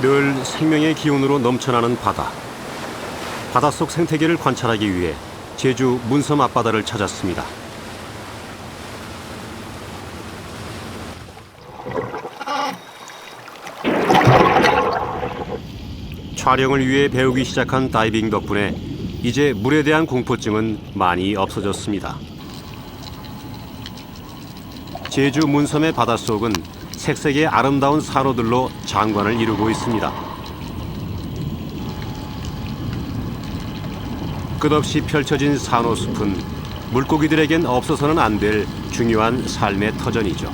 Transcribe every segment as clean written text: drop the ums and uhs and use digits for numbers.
늘 생명의 기운으로 넘쳐나는 바다. 바닷속 생태계를 관찰하기 위해 제주 문섬 앞바다를 찾았습니다. 촬영을 위해 배우기 시작한 다이빙 덕분에 이제 물에 대한 공포증은 많이 없어졌습니다. 제주 문섬의 바닷속은 색색의 아름다운 산호들로 장관을 이루고 있습니다. 끝없이 펼쳐진 산호숲은 물고기들에겐 없어서는 안 될 중요한 삶의 터전이죠.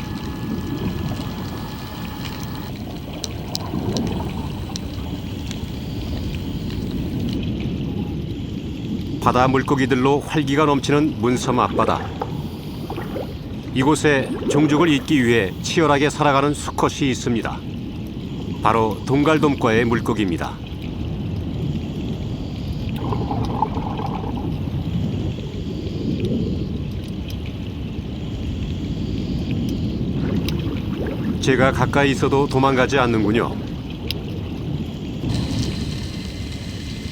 바다 물고기들로 활기가 넘치는 문섬 앞바다. 이곳에 종족을 잇기 위해 치열하게 살아가는 수컷이 있습니다. 바로 동갈돔과의 물고기입니다. 제가 가까이 있어도 도망가지 않는군요.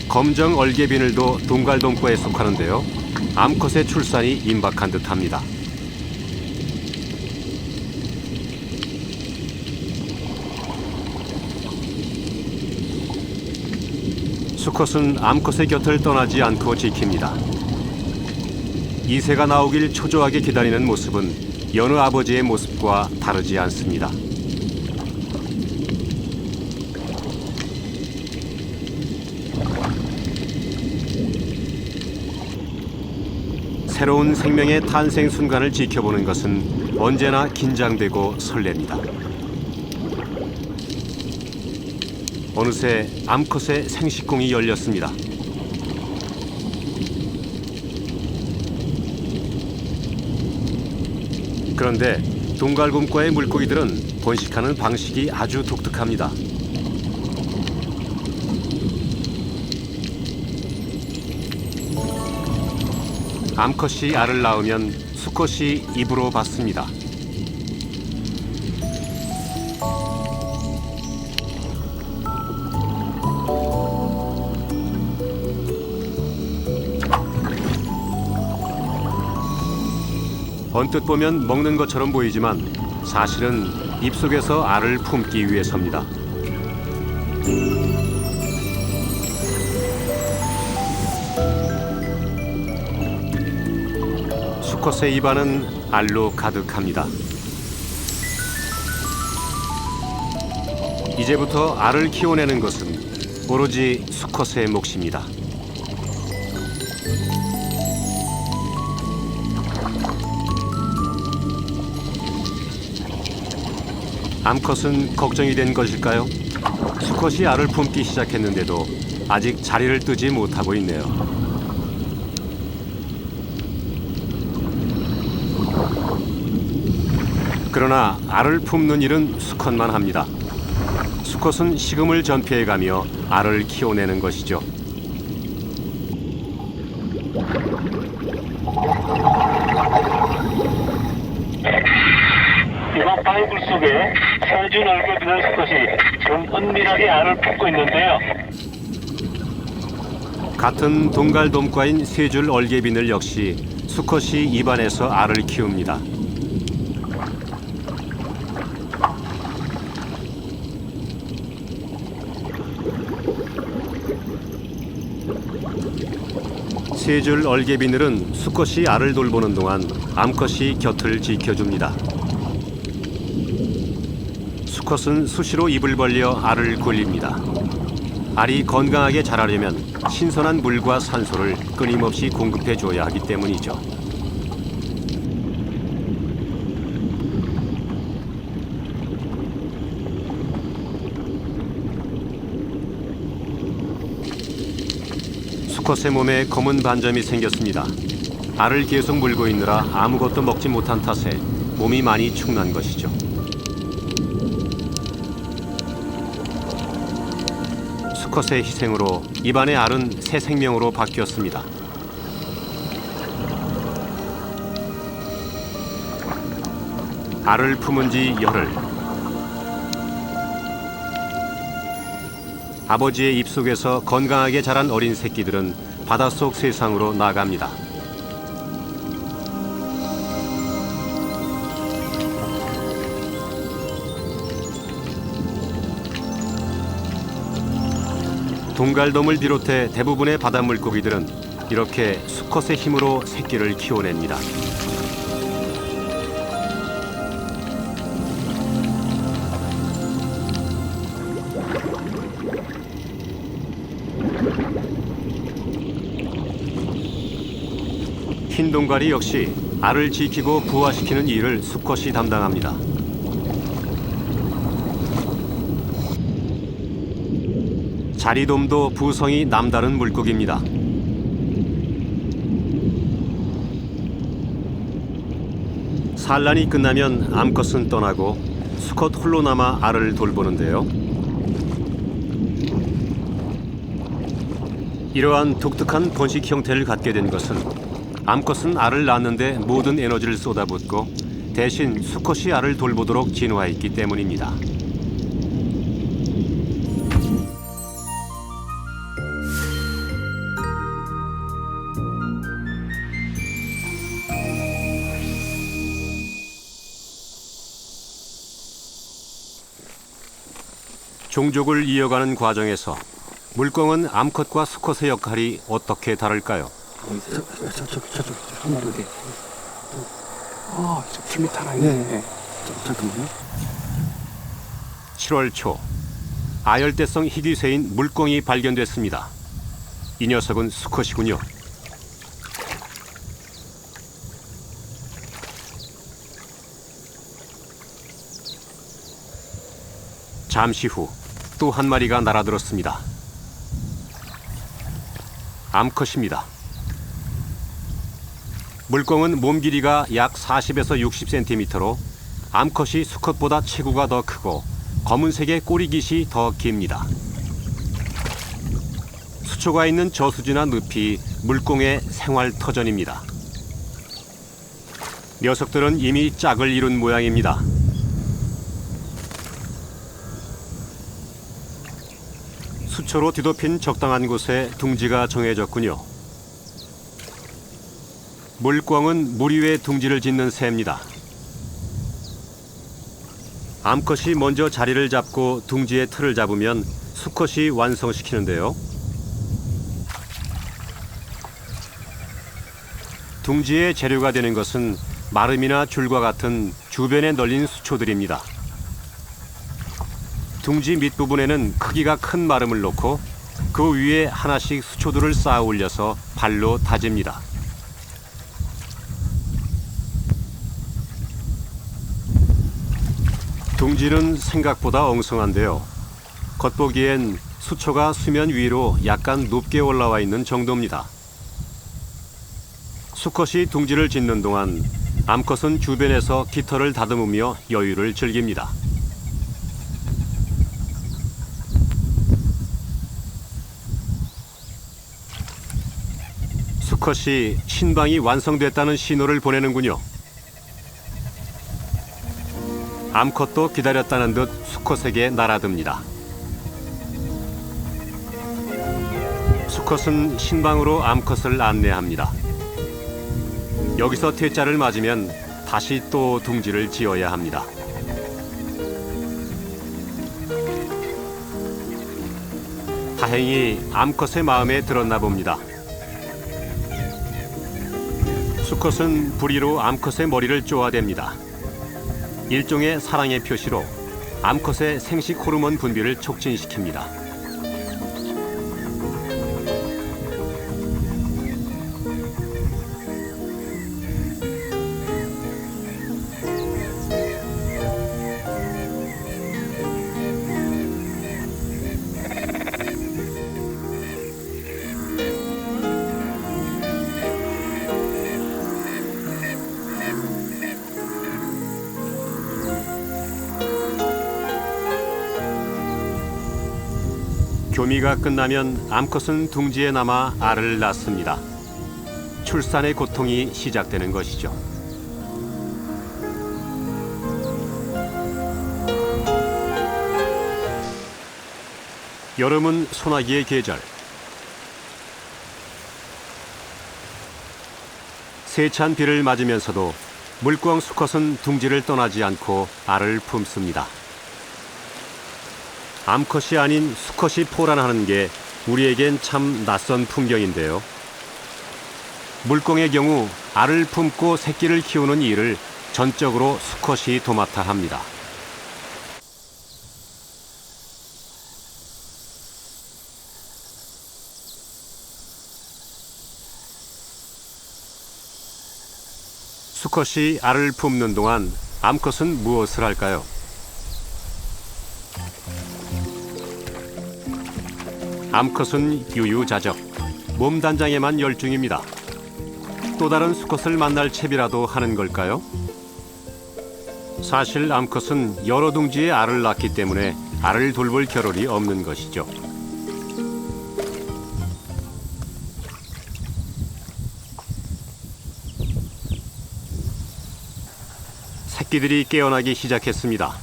검정 얼개비늘도 동갈돔과에 속하는데요. 암컷의 출산이 임박한 듯합니다. 수컷은 암컷의 곁을 떠나지 않고 지킵니다. 이새가 나오길 초조하게 기다리는 모습은 여느 아버지의 모습과 다르지 않습니다. 새로운 생명의 탄생 순간을 지켜보는 것은 언제나 긴장되고 설렙니다. 어느새 암컷의 생식공이 열렸습니다. 그런데 동갈곰과의 물고기들은 번식하는 방식이 아주 독특합니다. 암컷이 알을 낳으면 수컷이 입으로 받습니다. 언뜻 보면 먹는 것처럼 보이지만 사실은 입속에서 알을 품기 위해서입니다. 수컷의 입안은 알로 가득합니다. 이제부터 알을 키워내는 것은 오로지 수컷의 몫입니다. 암컷은 걱정이 된 것일까요? 수컷이 알을 품기 시작했는데도 아직 자리를 뜨지 못하고 있네요. 그러나 알을 품는 일은 수컷만 합니다. 수컷은 식음을 전폐해가며 알을 키워내는 것이죠. 이번 바위굴 속에 세준 얼개비늘 수컷이 좀 은밀하게 알을 품고 있는데요. 같은 동갈돔과인 세줄 얼개비늘 역시 수컷이 입안에서 알을 키웁니다. 세줄 얼개비늘은 수컷이 알을 돌보는 동안 암컷이 곁을 지켜줍니다. 수컷은 수시로 입을 벌려 알을 굴립니다. 알이 건강하게 자라려면 신선한 물과 산소를 끊임없이 공급해 줘야 하기 때문이죠. 수컷의 몸에 검은 반점이 생겼습니다. 알을 계속 물고 있느라 아무것도 먹지 못한 탓에 몸이 많이 축난 것이죠. 수컷의 희생으로 입안의 알은 새 생명으로 바뀌었습니다. 알을 품은 지 열흘. 아버지의 입속에서 건강하게 자란 어린 새끼들은 바닷속 세상으로 나갑니다. 동갈돔을 비롯해 대부분의 바닷물고기들은 이렇게 수컷의 힘으로 새끼를 키워냅니다. 흰 동갈이 역시 알을 지키고 부화시키는 일을 수컷이 담당합니다. 자리돔도 부성이 남다른 물고기입니다. 산란이 끝나면 암컷은 떠나고 수컷 홀로 남아 알을 돌보는데요. 이러한 독특한 번식 형태를 갖게 된 것은 암컷은 알을 낳는데 모든 에너지를 쏟아붓고 대신 수컷이 알을 돌보도록 진화했기 때문입니다. 종족을 이어가는 과정에서 물광은 암컷과 수컷의 역할이 어떻게 다를까요? 저쪽 한번 더 돼. 저 풀밑 하나 있네. 네. 잠깐만요. 7월 초 아열대성 희귀새인 물광이 발견됐습니다. 이 녀석은 수컷이군요. 잠시 후 또 한 마리가 날아들었습니다. 암컷입니다. 물광은 몸 길이가 약 40에서 60cm로 암컷이 수컷보다 체구가 더 크고 검은색의 꼬리깃이 더 깁니다. 수초가 있는 저수지나 늪이 물광의 생활 터전입니다. 녀석들은 이미 짝을 이룬 모양입니다. 수초로 뒤덮인 적당한 곳에 둥지가 정해졌군요. 물광은 물 위에 둥지를 짓는 새입니다. 암컷이 먼저 자리를 잡고 둥지의 틀을 잡으면 수컷이 완성시키는데요. 둥지의 재료가 되는 것은 마름이나 줄과 같은 주변에 널린 수초들입니다. 둥지 밑부분에는 크기가 큰 마름을 놓고 그 위에 하나씩 수초들을 쌓아 올려서 발로 다집니다. 둥지는 생각보다 엉성한데요. 겉보기엔 수초가 수면 위로 약간 높게 올라와 있는 정도입니다. 수컷이 둥지를 짓는 동안 암컷은 주변에서 깃털을 다듬으며 여유를 즐깁니다. 수컷이 신방이 완성됐다는 신호를 보내는군요. 암컷도 기다렸다는 듯 수컷에게 날아듭니다. 수컷은 신방으로 암컷을 안내합니다. 여기서 퇴짜를 맞으면 다시 또 둥지를 지어야 합니다. 다행히 암컷의 마음에 들었나 봅니다. 수컷은 부리로 암컷의 머리를 쪼아댑니다. 일종의 사랑의 표시로 암컷의 생식 호르몬 분비를 촉진시킵니다. 교미가 끝나면 암컷은 둥지에 남아 알을 낳습니다. 출산의 고통이 시작되는 것이죠. 여름은 소나기의 계절. 세찬 비를 맞으면서도 물광 수컷은 둥지를 떠나지 않고 알을 품습니다. 암컷이 아닌 수컷이 포란하는 게 우리에겐 참 낯선 풍경인데요. 물광의 경우 알을 품고 새끼를 키우는 일을 전적으로 수컷이 도맡아 합니다. 수컷이 알을 품는 동안 암컷은 무엇을 할까요? 암컷은 유유자적, 몸단장에만 열중입니다. 또 다른 수컷을 만날 채비라도 하는 걸까요? 사실 암컷은 여러 둥지에 알을 낳기 때문에 알을 돌볼 겨를이 없는 것이죠. 새끼들이 깨어나기 시작했습니다.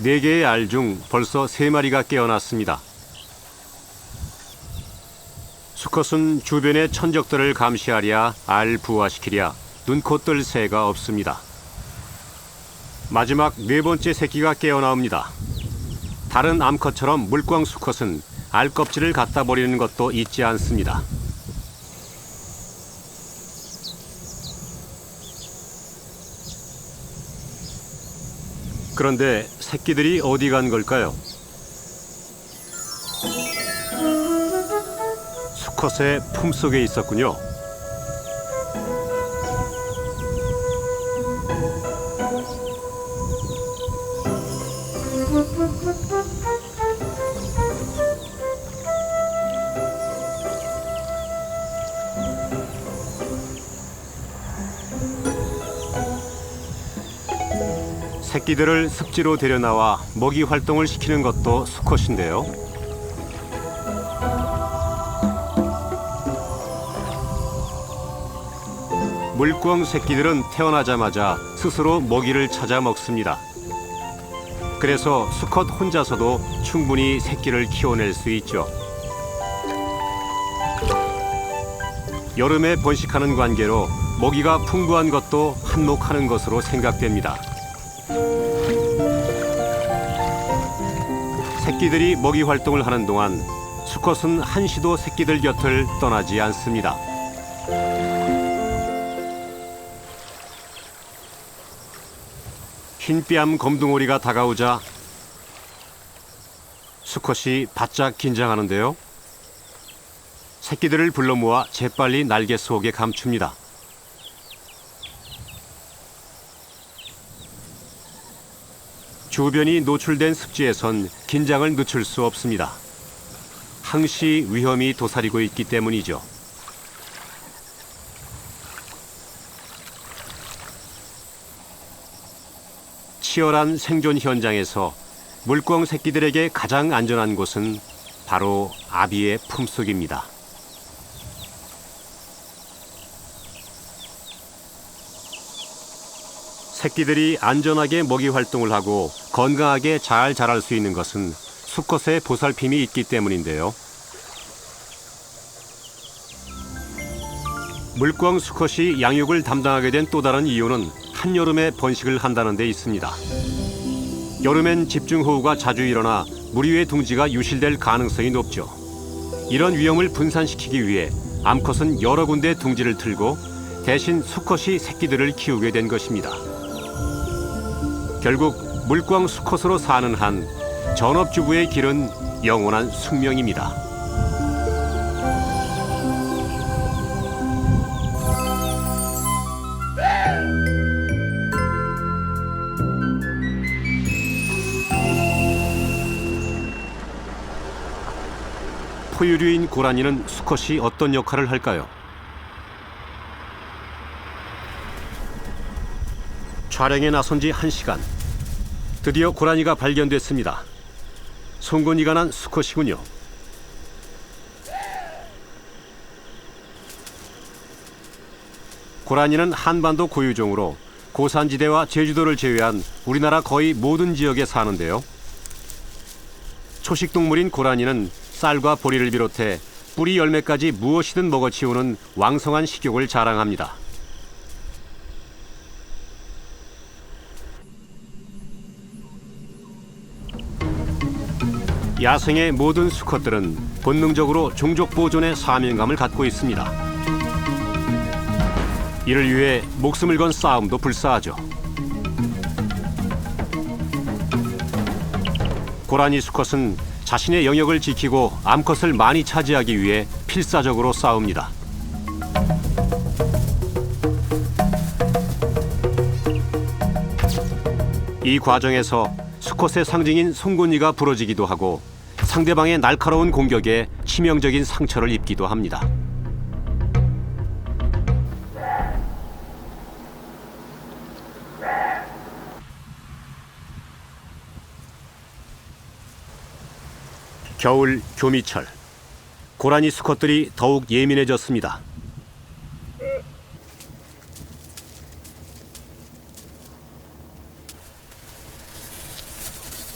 4개의 알 중 벌써 3마리가 깨어났습니다. 수컷은 주변의 천적들을 감시하랴 알 부화시키랴 눈코 뜰 새가 없습니다. 마지막 4번째 새끼가 깨어나옵니다. 다른 암컷처럼 물광 수컷은 알 껍질을 갖다 버리는 것도 잊지 않습니다. 그런데 새끼들이 어디 간 걸까요? 수컷의 품속에 있었군요. 새끼들을 습지로 데려나와 먹이 활동을 시키는 것도 수컷인데요. 물광 새끼들은 태어나자마자 스스로 먹이를 찾아 먹습니다. 그래서 수컷 혼자서도 충분히 새끼를 키워낼 수 있죠. 여름에 번식하는 관계로 먹이가 풍부한 것도 한몫하는 것으로 생각됩니다. 새끼들이 먹이 활동을 하는 동안 수컷은 한시도 새끼들 곁을 떠나지 않습니다. 흰뺨 검둥오리가 다가오자 수컷이 바짝 긴장하는데요. 새끼들을 불러 모아 재빨리 날개 속에 감춥니다. 주변이 노출된 습지에선 긴장을 늦출 수 없습니다. 항시 위험이 도사리고 있기 때문이죠. 치열한 생존 현장에서 물광 새끼들에게 가장 안전한 곳은 바로 아비의 품속입니다. 새끼들이 안전하게 먹이 활동을 하고 건강하게 잘 자랄 수 있는 것은 수컷의 보살핌이 있기 때문인데요. 물광 수컷이 양육을 담당하게 된 또 다른 이유는 한여름에 번식을 한다는 데 있습니다. 여름엔 집중호우가 자주 일어나 물 위의 둥지가 유실될 가능성이 높죠. 이런 위험을 분산시키기 위해 암컷은 여러 군데 둥지를 틀고 대신 수컷이 새끼들을 키우게 된 것입니다. 결국 물광 수컷으로 사는 한 전업주부의 길은 영원한 숙명입니다. 포유류인 고라니는 수컷이 어떤 역할을 할까요? 촬영에 나선 지 1시간. 드디어 고라니가 발견됐습니다. 송곳니가 난 수컷이군요. 고라니는 한반도 고유종으로 고산지대와 제주도를 제외한 우리나라 거의 모든 지역에 사는데요. 초식 동물인 고라니는 쌀과 보리를 비롯해 뿌리 열매까지 무엇이든 먹어치우는 왕성한 식욕을 자랑합니다. 야생의 모든 수컷들은 본능적으로 종족 보존의 사명감을 갖고 있습니다. 이를 위해 목숨을 건 싸움도 불사하죠. 고라니 수컷은 자신의 영역을 지키고 암컷을 많이 차지하기 위해 필사적으로 싸웁니다. 이 과정에서 수컷의 상징인 송곳니가 부러지기도 하고 상대방의 날카로운 공격에 치명적인 상처를 입기도 합니다. 겨울 교미철, 고라니 수컷들이 더욱 예민해졌습니다.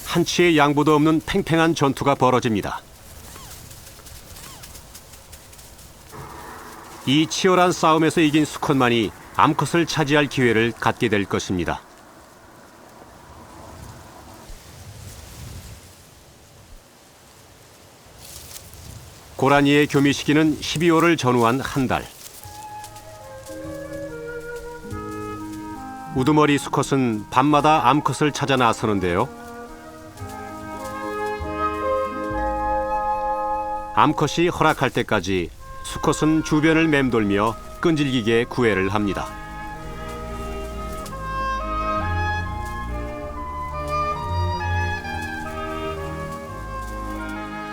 한치의 양보도 없는 팽팽한 전투가 벌어집니다. 이 치열한 싸움에서 이긴 수컷만이 암컷을 차지할 기회를 갖게 될 것입니다. 고라니의 교미 시기는 12월을 전후한 한 달. 우두머리 수컷은 밤마다 암컷을 찾아 나서는데요. 암컷이 허락할 때까지 수컷은 주변을 맴돌며 끈질기게 구애를 합니다.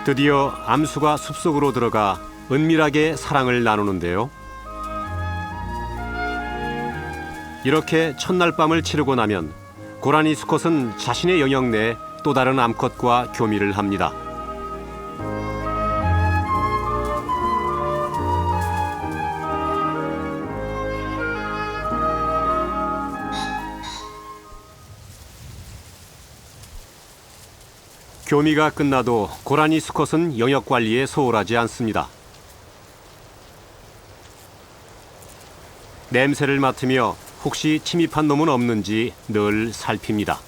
드디어 암수가 숲속으로 들어가 은밀하게 사랑을 나누는데요. 이렇게 첫날 밤을 치르고 나면 고라니 수컷은 자신의 영역 내 또 다른 암컷과 교미를 합니다. 교미가 끝나도 고라니 수컷은 영역 관리에 소홀하지 않습니다. 냄새를 맡으며 혹시 침입한 놈은 없는지 늘 살핍니다.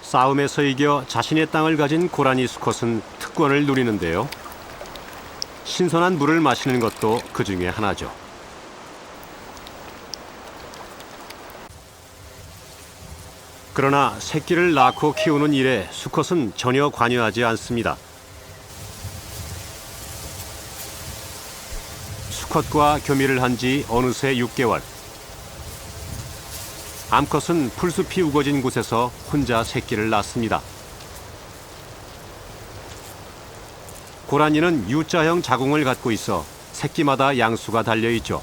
싸움에서 이겨 자신의 땅을 가진 고라니 수컷은 특권을 누리는데요. 신선한 물을 마시는 것도 그 중에 하나죠. 그러나 새끼를 낳고 키우는 일에 수컷은 전혀 관여하지 않습니다. 수컷과 교미를 한 지 어느새 6개월. 암컷은 풀숲이 우거진 곳에서 혼자 새끼를 낳습니다. 고라니는 U자형 자궁을 갖고 있어 새끼마다 양수가 달려있죠.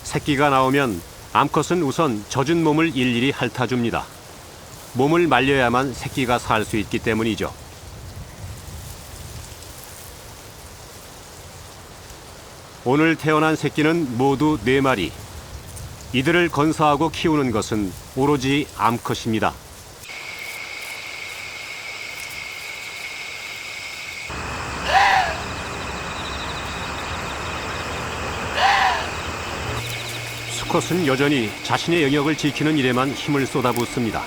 새끼가 나오면 암컷은 우선 젖은 몸을 일일이 핥아줍니다. 몸을 말려야만 새끼가 살 수 있기 때문이죠. 오늘 태어난 새끼는 모두 4마리. 이들을 건사하고 키우는 것은 오로지 암컷입니다. 수컷은 여전히 자신의 영역을 지키는 일에만 힘을 쏟아붓습니다.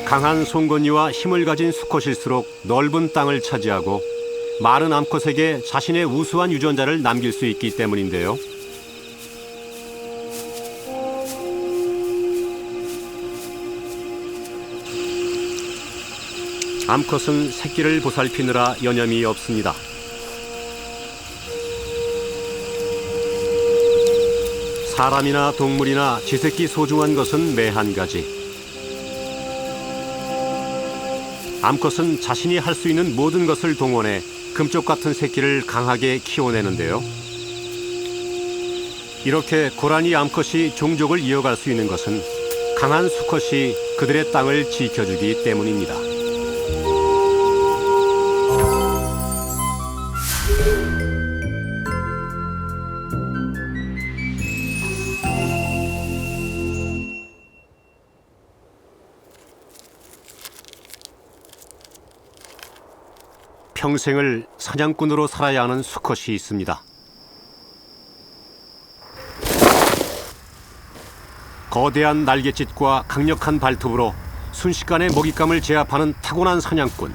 강한 송곳니와 힘을 가진 수컷일수록 넓은 땅을 차지하고 많은 암컷에게 자신의 우수한 유전자를 남길 수 있기 때문인데요. 암컷은 새끼를 보살피느라 여념이 없습니다. 사람이나 동물이나 지새끼 소중한 것은 매 한 가지. 암컷은 자신이 할 수 있는 모든 것을 동원해 금쪽 같은 새끼를 강하게 키워내는데요. 이렇게 고라니 암컷이 종족을 이어갈 수 있는 것은 강한 수컷이 그들의 땅을 지켜주기 때문입니다. 평생을 사냥꾼으로 살아야 하는 수컷이 있습니다. 거대한 날갯짓과 강력한 발톱으로 순식간에 먹잇감을 제압하는 타고난 사냥꾼,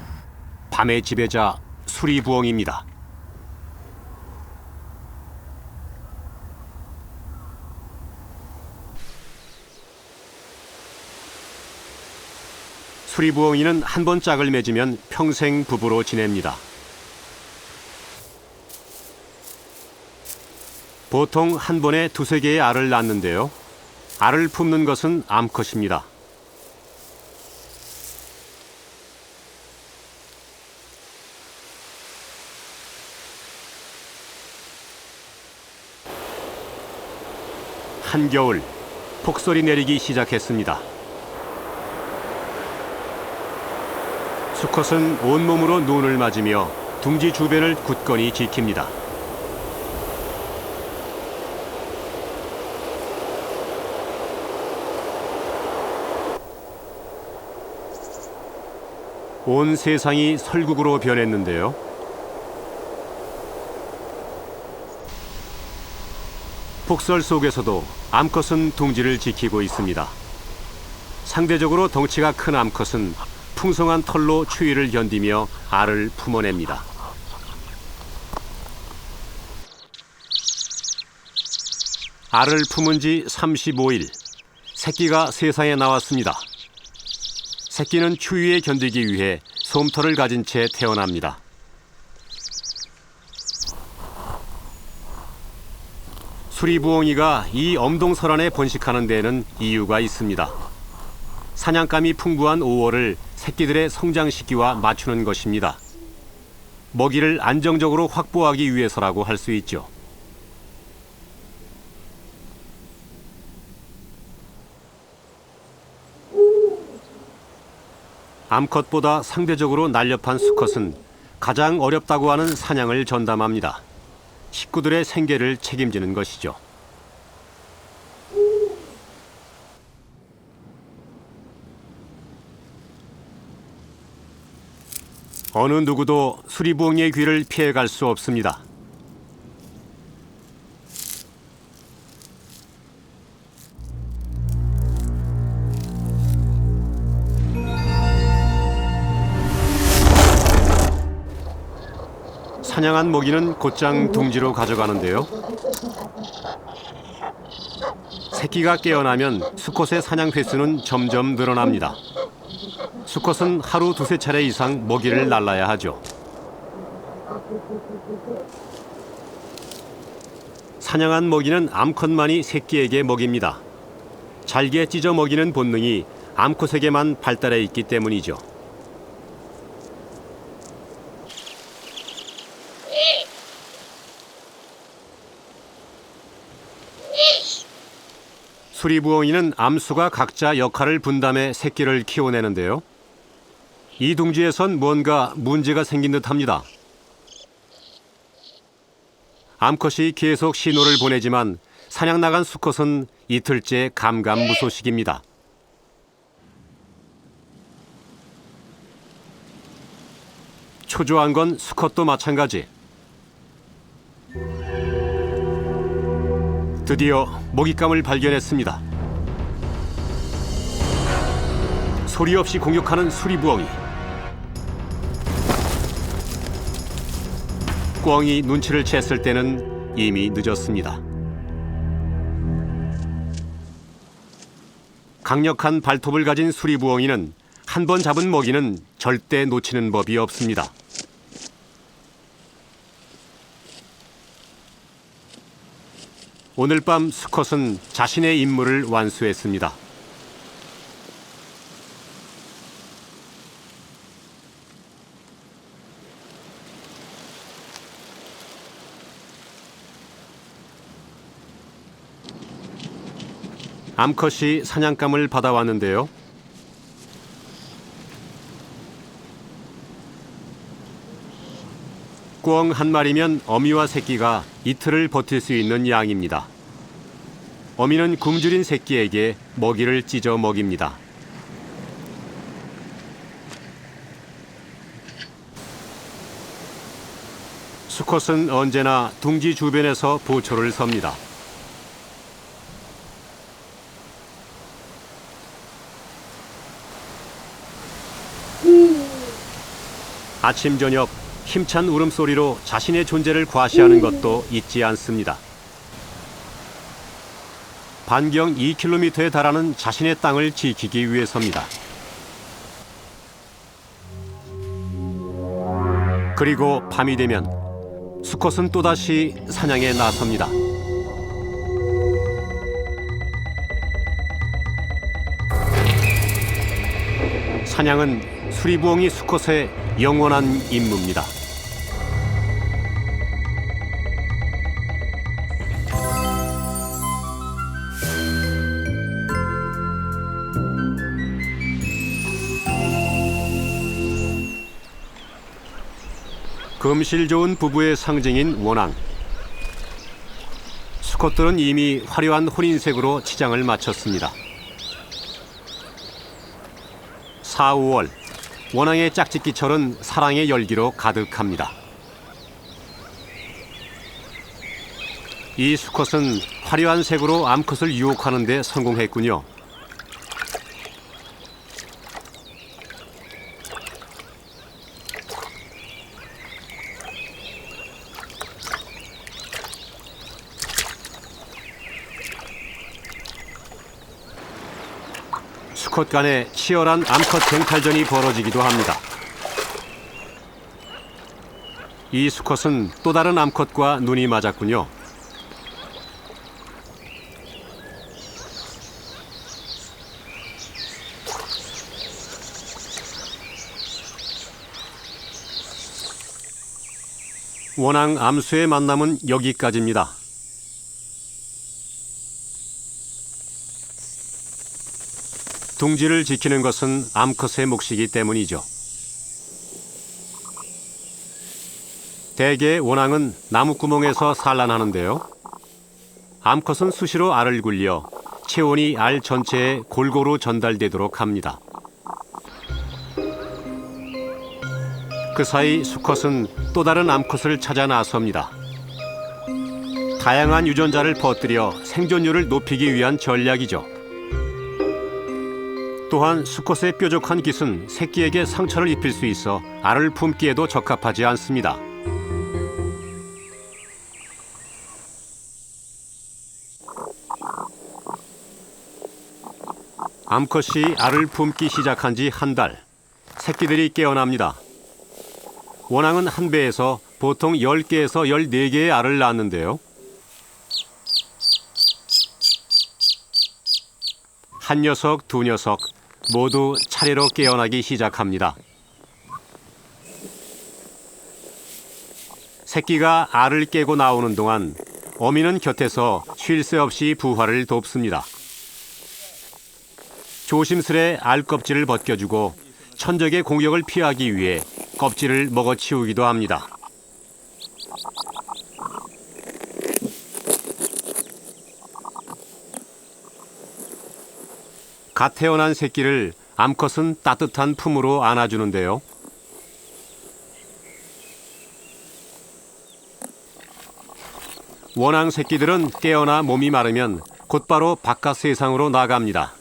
밤의 지배자 수리부엉입니다. 수리부엉이는 한 번 짝을 맺으면 평생 부부로 지냅니다. 보통 한 번에 2~3개의 알을 낳는데요. 알을 품는 것은 암컷입니다. 한겨울, 폭설이 내리기 시작했습니다. 수컷은 온몸으로 눈을 맞으며 둥지 주변을 굳건히 지킵니다. 온 세상이 설국으로 변했는데요. 폭설 속에서도 암컷은 둥지를 지키고 있습니다. 상대적으로 덩치가 큰 암컷은 풍성한 털로 추위를 견디며 알을 품어냅니다. 알을 품은 지 35일, 새끼가 세상에 나왔습니다. 새끼는 추위에 견디기 위해 솜털을 가진 채 태어납니다. 수리부엉이가 이 엄동설안에 번식하는 데에는 이유가 있습니다. 사냥감이 풍부한 5월을 새끼들의 성장 시기와 맞추는 것입니다. 먹이를 안정적으로 확보하기 위해서라고 할 수 있죠. 암컷보다 상대적으로 날렵한 수컷은 가장 어렵다고 하는 사냥을 전담합니다. 식구들의 생계를 책임지는 것이죠. 어느 누구도 수리부엉이의 귀를 피해갈 수 없습니다. 사냥한 먹이는 곧장 둥지로 가져가는데요. 새끼가 깨어나면 수컷의 사냥 횟수는 점점 늘어납니다. 수컷은 하루 2~3차례 이상 먹이를 날라야 하죠. 사냥한 먹이는 암컷만이 새끼에게 먹입니다. 잘게 찢어 먹이는 본능이 암컷에게만 발달해 있기 때문이죠. 수리부엉이는 암수가 각자 역할을 분담해 새끼를 키워내는데요. 이 둥지에선 뭔가 문제가 생긴 듯합니다. 암컷이 계속 신호를 보내지만 사냥 나간 수컷은 이틀째 감감무소식입니다. 초조한 건 수컷도 마찬가지. 드디어 먹잇감을 발견했습니다. 소리 없이 공격하는 수리부엉이. 꿩이 눈치를 챘을 때는 이미 늦었습니다. 강력한 발톱을 가진 수리부엉이는 한 번 잡은 먹이는 절대 놓치는 법이 없습니다. 오늘 밤 수컷은 자신의 임무를 완수했습니다. 암컷이 사냥감을 받아왔는데요. 꿩 한 마리면 어미와 새끼가 이틀을 버틸 수 있는 양입니다. 어미는 굶주린 새끼에게 먹이를 찢어 먹입니다. 수컷은 언제나 둥지 주변에서 보초를 섭니다. 아침 저녁 힘찬 울음소리로 자신의 존재를 과시하는 것도 잊지 않습니다. 반경 2km에 달하는 자신의 땅을 지키기 위해서입니다. 그리고 밤이 되면 수컷은 또다시 사냥에 나섭니다. 사냥은 수리부엉이 수컷의 영원한 임무입니다. 금실 좋은 부부의 상징인 원앙. 수컷들은 이미 화려한 혼인색으로 치장을 마쳤습니다. 4, 5월 원앙의 짝짓기철은 사랑의 열기로 가득합니다. 이 수컷은 화려한 색으로 암컷을 유혹하는 데 성공했군요. 수컷 간에 치열한 암컷 쟁탈전이 벌어지기도 합니다. 이 수컷은 또 다른 암컷과 눈이 맞았군요. 원앙 암수의 만남은 여기까지입니다. 둥지를 지키는 것은 암컷의 몫이기 때문이죠. 대개 원앙은 나무구멍에서 산란하는데요. 암컷은 수시로 알을 굴려 체온이 알 전체에 골고루 전달되도록 합니다. 그 사이 수컷은 또 다른 암컷을 찾아 나섭니다. 다양한 유전자를 퍼뜨려 생존율을 높이기 위한 전략이죠. 또한 수컷의 뾰족한 깃은 새끼에게 상처를 입힐 수 있어 알을 품기에도 적합하지 않습니다. 암컷이 알을 품기 시작한 지 한 달, 새끼들이 깨어납니다. 원앙은 한 배에서 보통 10개에서 14개의 알을 낳는데요. 한 녀석, 두 녀석 모두 차례로 깨어나기 시작합니다. 새끼가 알을 깨고 나오는 동안 어미는 곁에서 쉴 새 없이 부화를 돕습니다. 조심스레 알 껍질을 벗겨주고 천적의 공격을 피하기 위해 껍질을 먹어치우기도 합니다. 갓 태어난 새끼를 암컷은 따뜻한 품으로 안아주는데요. 원앙 새끼들은 깨어나 몸이 마르면 곧바로 바깥 세상으로 나갑니다.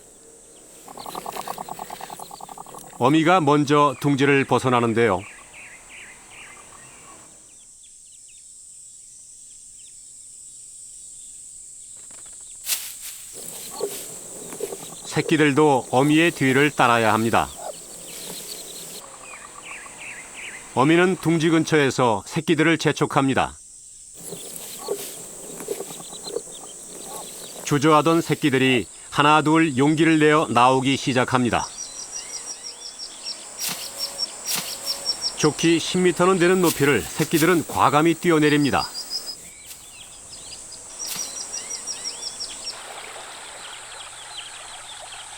어미가 먼저 둥지를 벗어나는데요. 새끼들도 어미의 뒤를 따라야 합니다. 어미는 둥지 근처에서 새끼들을 재촉합니다. 주저하던 새끼들이 하나 둘 용기를 내어 나오기 시작합니다. 좋기 10m는 되는 높이를 새끼들은 과감히 뛰어내립니다.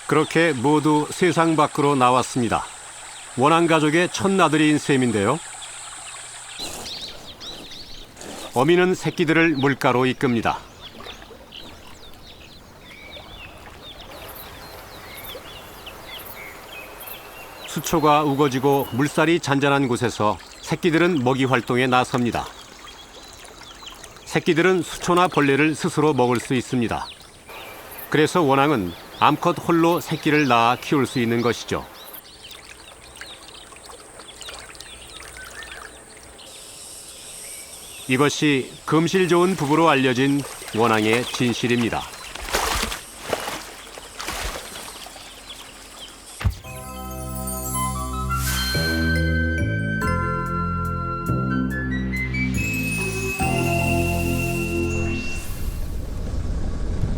그렇게 모두 세상 밖으로 나왔습니다. 원앙 가족의 첫 나들이인 셈인데요. 어미는 새끼들을 물가로 이끕니다. 수초가 우거지고 물살이 잔잔한 곳에서 새끼들은 먹이 활동에 나섭니다. 새끼들은 수초나 벌레를 스스로 먹을 수 있습니다. 그래서 원앙은 암컷 홀로 새끼를 낳아 키울 수 있는 것이죠. 이것이 금실 좋은 부부로 알려진 원앙의 진실입니다.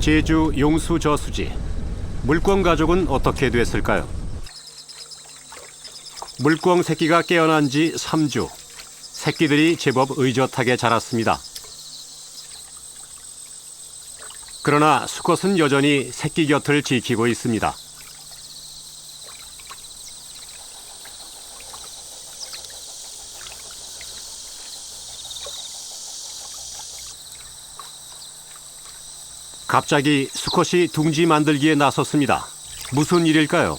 제주 용수 저수지. 물꿩 가족은 어떻게 됐을까요? 물꿩 새끼가 깨어난 지 3주. 새끼들이 제법 의젓하게 자랐습니다. 그러나 수컷은 여전히 새끼 곁을 지키고 있습니다. 갑자기 수컷이 둥지 만들기에 나섰습니다. 무슨 일일까요?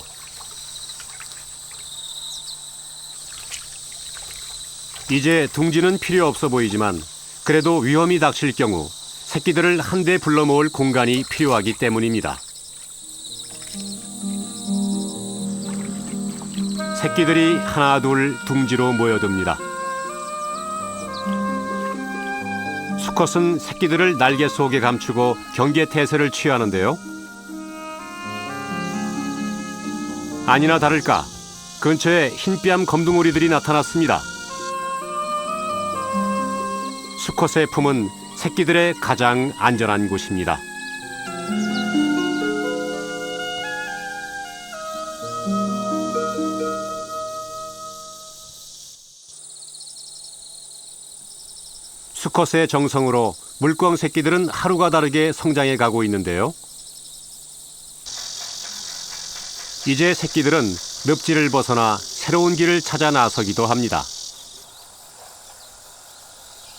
이제 둥지는 필요 없어 보이지만 그래도 위험이 닥칠 경우 새끼들을 한데 불러 모을 공간이 필요하기 때문입니다. 새끼들이 하나 둘 둥지로 모여듭니다. 수컷은 새끼들을 날개 속에 감추고 경계태세를 취하는데요. 아니나 다를까 근처에 흰뺨 검둥오리들이 나타났습니다. 수컷의 품은 새끼들의 가장 안전한 곳입니다. 수컷의 정성으로 물꿩 새끼들은 하루가 다르게 성장해 가고 있는데요. 이제 새끼들은 늪지를 벗어나 새로운 길을 찾아 나서기도 합니다.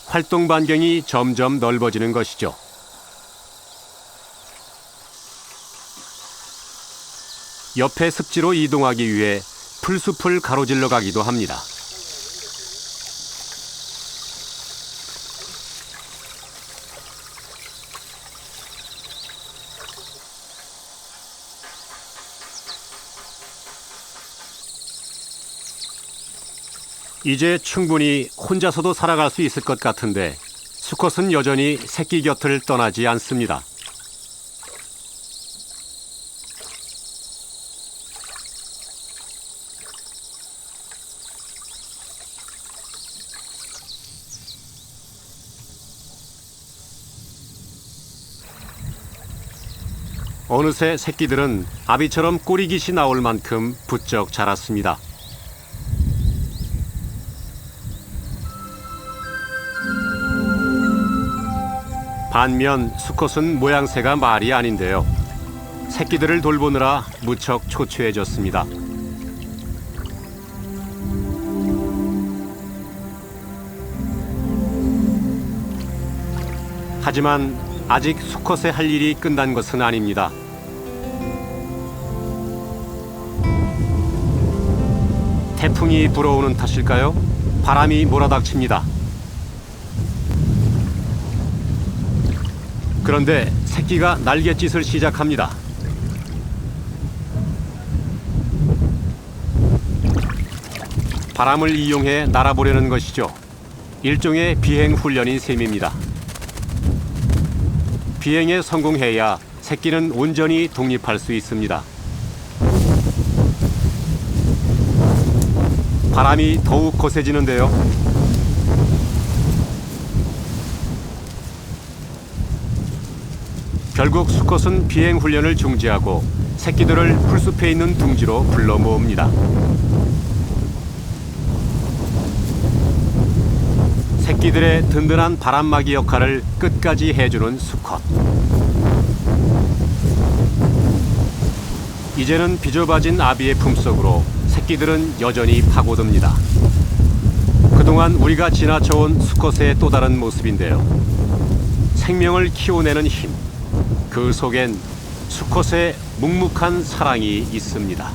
활동 반경이 점점 넓어지는 것이죠. 옆의 습지로 이동하기 위해 풀숲을 가로질러 가기도 합니다. 이제 충분히 혼자서도 살아갈 수 있을 것 같은데 수컷은 여전히 새끼 곁을 떠나지 않습니다. 어느새 새끼들은 아비처럼 꼬리깃이 나올 만큼 부쩍 자랐습니다. 반면 수컷은 모양새가 말이 아닌데요. 새끼들을 돌보느라 무척 초췌해졌습니다. 하지만 아직 수컷의 할 일이 끝난 것은 아닙니다. 태풍이 불어오는 탓일까요? 바람이 몰아닥칩니다. 그런데 새끼가 날갯짓을 시작합니다. 바람을 이용해 날아보려는 것이죠. 일종의 비행 훈련인 셈입니다. 비행에 성공해야 새끼는 온전히 독립할 수 있습니다. 바람이 더욱 거세지는데요. 결국 수컷은 비행 훈련을 중지하고 새끼들을 풀숲에 있는 둥지로 불러 모읍니다. 새끼들의 든든한 바람막이 역할을 끝까지 해주는 수컷. 이제는 비좁아진 아비의 품속으로 새끼들은 여전히 파고듭니다. 그동안 우리가 지나쳐온 수컷의 또 다른 모습인데요. 생명을 키워내는 힘, 그 속엔 수컷의 묵묵한 사랑이 있습니다.